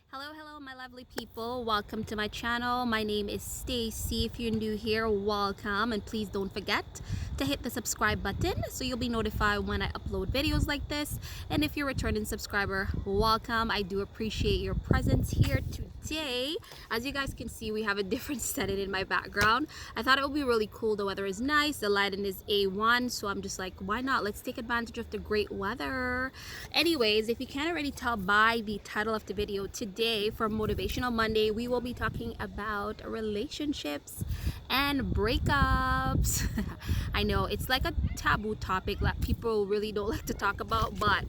Hello, my lovely people. Welcome to my channel. My name is Stacey. If you're new here, welcome. And please don't forget to hit the subscribe button so you'll be notified when I upload videos like this. And if you're a returning subscriber, welcome. I do appreciate your presence here today. As you guys can see, we have a different setting in my background. I thought it would be really cool. The weather is nice. The lighting is A1. So I'm just like, why not? Let's take advantage of the great weather. Anyways, if you can't already tell by the title of the video, today for Motivational Monday, we will be talking about relationships and breakups. I know it's like a taboo topic that people really don't like to talk about, but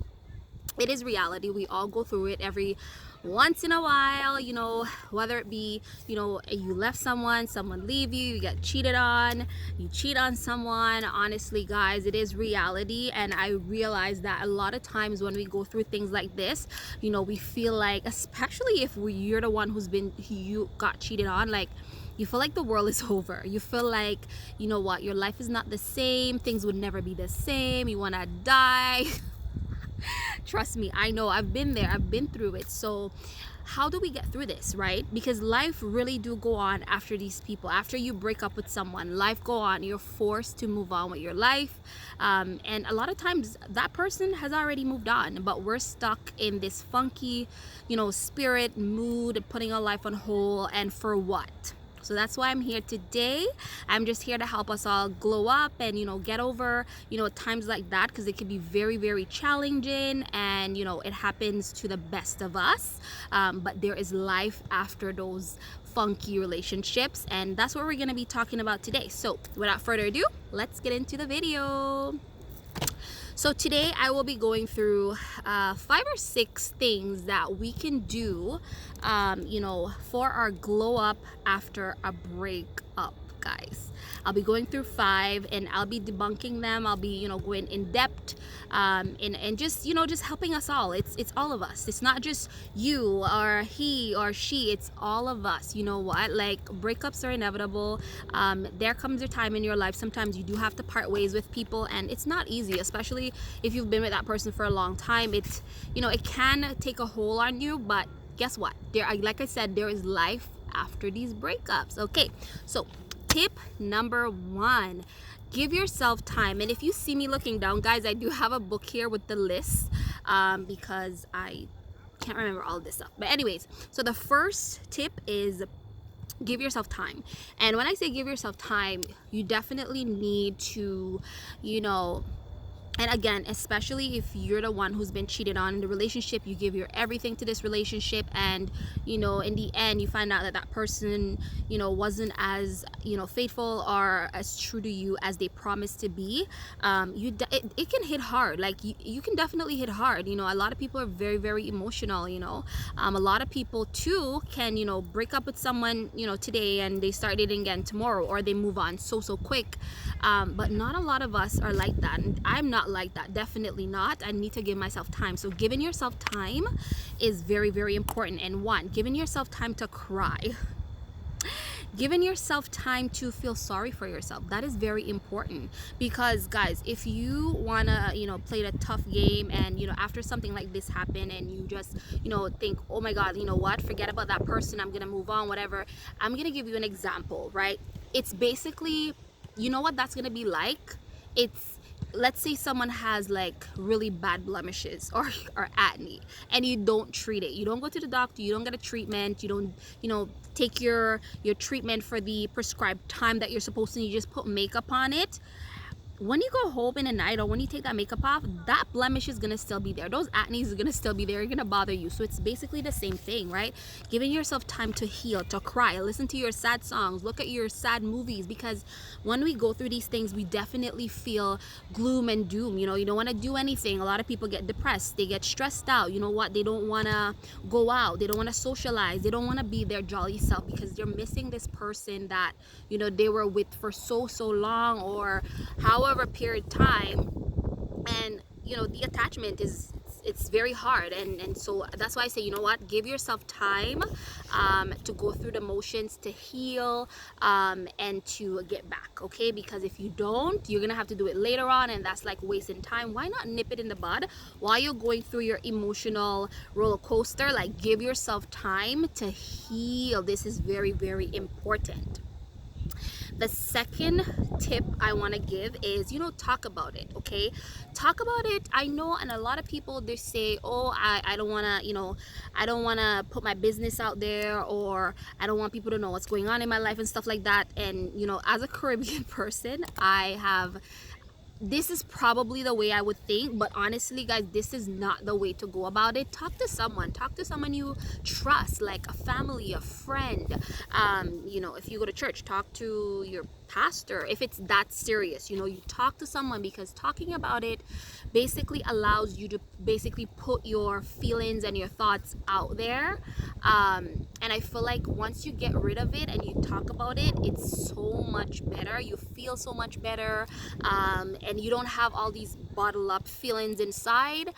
it is reality. We all go through it every once in a while, whether it be, you left someone leave you, you get cheated on, you cheat on someone. Honestly, guys, it is reality. And I realize that a lot of times when we go through things like this, we feel like, especially if you're the one you got cheated on, like, you feel like the world is over. You feel like, your life is not the same. Things would never be the same. You want to die. Trust me, I know. I've been there. I've been through it. So how do we get through this, right? Because life really do go on after these people. After you break up with someone, life go on. You're forced to move on with your life. And a lot of times that person has already moved on, but we're stuck in this funky, spirit, mood, putting our life on hold. And for what? So that's why I'm here today. I'm just here to help us all glow up and, get over, times like that, because it can be very, very challenging and, it happens to the best of us. But there is life after those funky relationships. And that's what we're going to be talking about today. So without further ado, let's get into the video. So today I will be going through 5 or 6 things that we can do, for our glow up after a breakup, guys. I'll be going through 5 and I'll be debunking them. I'll be, going in depth, and just, just helping us all. It's all of us. It's not just you or he or she. It's all of us. You know what? Like, breakups are inevitable. There comes a time in your life. Sometimes you do have to part ways with people, and it's not easy, especially if you've been with that person for a long time. It's, it can take a hold on you, but guess what? Like I said, there is life after these breakups. Okay, so tip number 1, give yourself time. And if you see me looking down, guys, I do have a book here with the list, because I can't remember all this stuff. But anyways, so the first tip is give yourself time. And when I say give yourself time, you definitely need to, and again, especially if you're the one who's been cheated on in the relationship, you give your everything to this relationship, and in the end you find out that that person wasn't as faithful or as true to you as they promised to be. It can hit hard. Like, you can definitely hit hard. A lot of people are very, very emotional. A lot of people too can break up with someone today and they start dating again tomorrow, or they move on so quick. But not a lot of us are like that, and I'm not like that. Definitely not. I need to give myself time. So giving yourself time is very, very important. And 1, giving yourself time to cry. Giving yourself time to feel sorry for yourself. That is very important, because guys, if you wanna play the tough game and after something like this happen and you just think, oh my god, what, forget about that person, I'm gonna move on, whatever. I'm gonna give you an example, right? It's basically, what that's gonna be like. It's, let's say someone has like really bad blemishes or acne, and you don't treat it. You don't go to the doctor, you don't get a treatment, you don't take your treatment for the prescribed time that you're supposed to. You just put makeup on it. When you go home in the night, or when you take that makeup off, that blemish is gonna still be there. Those acne is gonna still be there. You're gonna bother you. So it's basically the same thing, right? Giving yourself time to heal, to cry, listen to your sad songs, look at your sad movies, because when we go through these things, we definitely feel gloom and doom. You don't want to do anything. A lot of people get depressed. They get stressed out. You know what? They don't want to go out. They don't want to socialize. They don't want to be their jolly self, because they're missing this person that they were with for so long, or however period of time. And the attachment is it's very hard, and so that's why I say, you know what, give yourself time to go through the motions, to heal, and to get back, okay? Because if you don't, you're gonna have to do it later on, and that's like wasting time. Why not nip it in the bud while you're going through your emotional roller coaster? Like, give yourself time to heal. This is very, very important. The second tip I want to give is, talk about it, okay? Talk about it. I know, and a lot of people, they say, oh, I don't want to, I don't want to put my business out there, or I don't want people to know what's going on in my life and stuff like that. And, as a Caribbean person, this is probably the way I would think, but honestly, guys, this is not the way to go about it. Talk to someone you trust, like a family, a friend. If you go to church, talk to your pastor. If it's that serious, you talk to someone, because talking about it basically allows you to basically put your feelings and your thoughts out there. And I feel like once you get rid of it and you talk about it, it's so much better. You feel so much better, and you don't have all these bottled up feelings inside.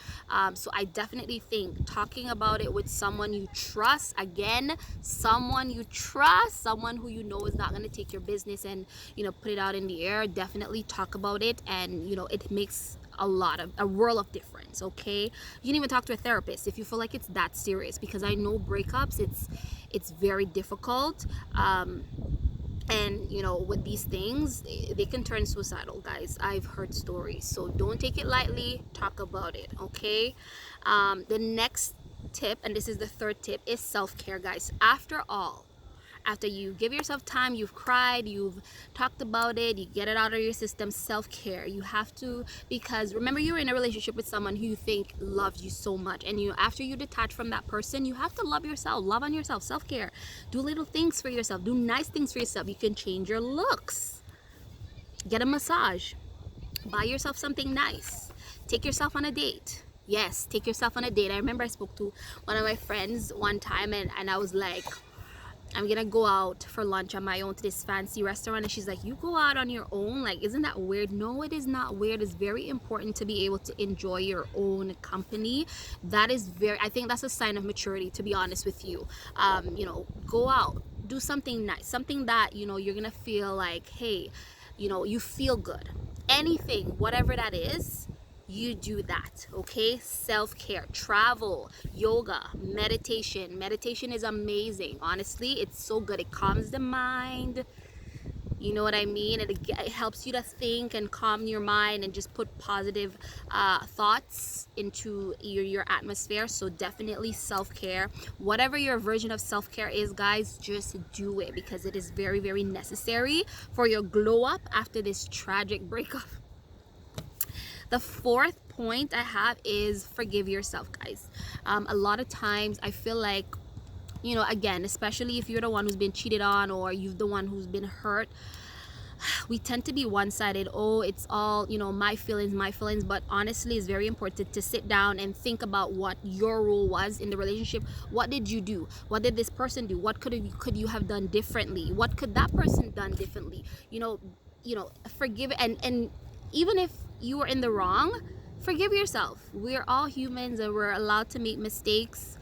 So I definitely think talking about it with someone you trust, again, someone you trust, someone who you know is not going to take your business and put it out in the air. Definitely talk about it, and it makes a world of difference, okay? You can even talk to a therapist if you feel like it's that serious, because I know breakups, it's very difficult, and with these things, they can turn suicidal, guys. I've heard stories, so don't take it lightly. Talk about it, okay? The next tip, and this is the third tip, is self-care, guys. After you give yourself time, you've cried, you've talked about it, you get it out of your system, self-care. You have to, because remember, you're in a relationship with someone who you think loves you so much, and after you detach from that person, you have to love yourself, love on yourself, self-care. Do little things for yourself, do nice things for yourself. You can change your looks, get a massage, buy yourself something nice, take yourself on a date. Yes, take yourself on a date. I remember I spoke to one of my friends one time, and I was like, I'm gonna go out for lunch on my own to this fancy restaurant, and she's like, you go out on your own? Like, isn't that weird? No, it is not weird. It's very important to be able to enjoy your own company. I think that's a sign of maturity, to be honest with you. Go out, do something nice, something that you're gonna feel like, hey, you feel good. Anything, whatever that is, you do that, okay? Self-care, travel, yoga, meditation is amazing. Honestly, it's so good. It calms the mind, you know what I mean? It helps you to think and calm your mind and just put positive thoughts into your atmosphere. So definitely self-care. Whatever your version of self-care is, guys, just do it, because it is very, very necessary for your glow up after this tragic breakup. The fourth point I have is forgive yourself, guys. A lot of times I feel like, again, especially if you're the one who's been cheated on, or you're the one who's been hurt, we tend to be one-sided. Oh, it's all, my feelings. But honestly, it's very important to sit down and think about what your role was in the relationship. What did you do? What did this person do? What could you have done differently? What could that person done differently? Forgive, and even if you were in the wrong, forgive yourself. We're all humans, and we're allowed to make mistakes.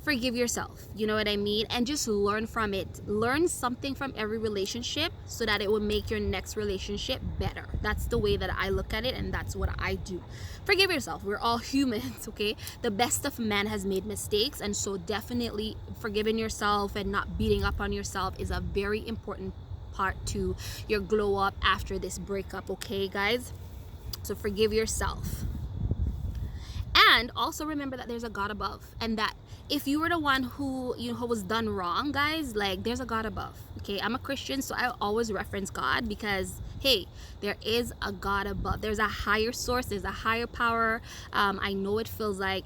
Forgive yourself, you know what I mean? And just learn from it. Learn something from every relationship, so that it will make your next relationship better. That's the way that I look at it, and that's what I do. Forgive yourself. We're all humans, okay? The best of man has made mistakes, and so definitely forgiving yourself and not beating up on yourself is a very important part to your glow up after this breakup, okay, guys? So forgive yourself. And also remember that there's a God above, and that if you were the one who who was done wrong, guys, like, there's a God above, okay? I'm a Christian, so I always reference God, because hey, there is a God above. There's a higher source, there's a higher power. I know it feels like,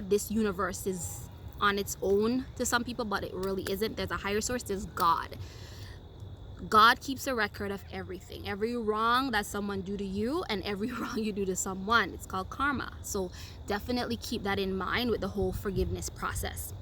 this universe is on its own to some people, but it really isn't. There's a higher source. There's God. God keeps a record of everything, every wrong that someone do to you and every wrong you do to someone. It's called karma. So definitely keep that in mind with the whole forgiveness process.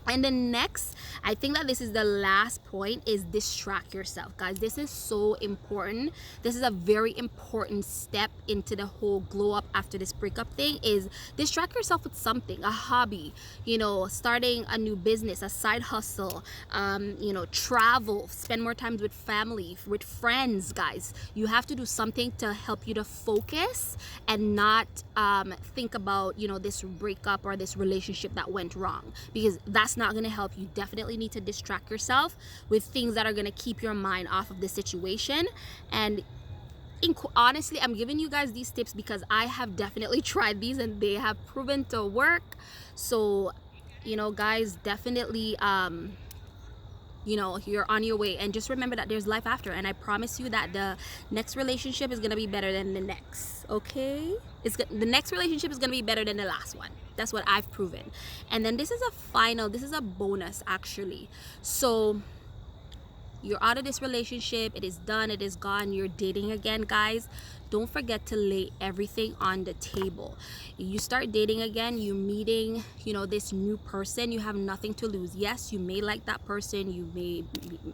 And the next, I think that this is the last point, is distract yourself, guys. This is so important. This is a very important step into the whole glow up after this breakup thing is distract yourself with something, a hobby, you know, starting a new business, a side hustle, you know, travel, spend more time with family, with friends. Guys, you have to do something to help you to focus and not think about, you know, this breakup or this relationship that went wrong, because that's not going to help. You definitely need to distract yourself with things that are going to keep your mind off of the situation. And honestly, I'm giving you guys these tips because I have definitely tried these and they have proven to work. So, you know, guys, definitely you know, you're on your way, and just remember that there's life after, and I promise you that the next relationship is gonna be better than the next. Okay, the next relationship is gonna be better than the last one. That's what I've proven. And then this is a bonus actually. So you're out of this relationship, it is done, it is gone, you're dating again. Guys, don't forget to lay everything on the table. You start dating again, you meeting, you know, this new person, you have nothing to lose. Yes, you may like that person, you may,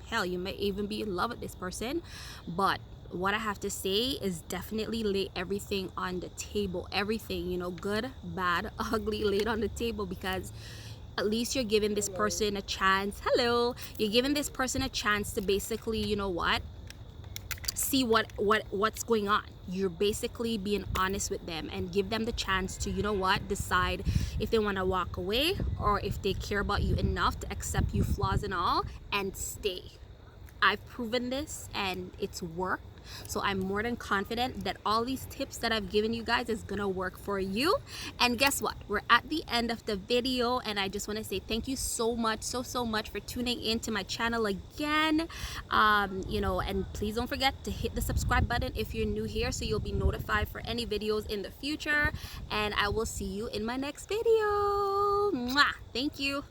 hell, you may even be in love with this person, but what I have to say is definitely lay everything on the table. Everything, you know, good, bad, ugly, laid on the table, because at least you're giving this person a chance. Hello, you're giving this person a chance to basically, you know what, see what's going on. You're basically being honest with them and give them the chance to, you know what, decide if they want to walk away or if they care about you enough to accept you, flaws and all, and stay. I've proven this and it's worked. So I'm more than confident that all these tips that I've given you guys is gonna work for you. And guess what? We're at the end of the video, and I just want to say thank you so much, so much for tuning in to my channel again. You know, and please don't forget to hit the subscribe button if you're new here, so you'll be notified for any videos in the future. And I will see you in my next video. Mwah! Thank you.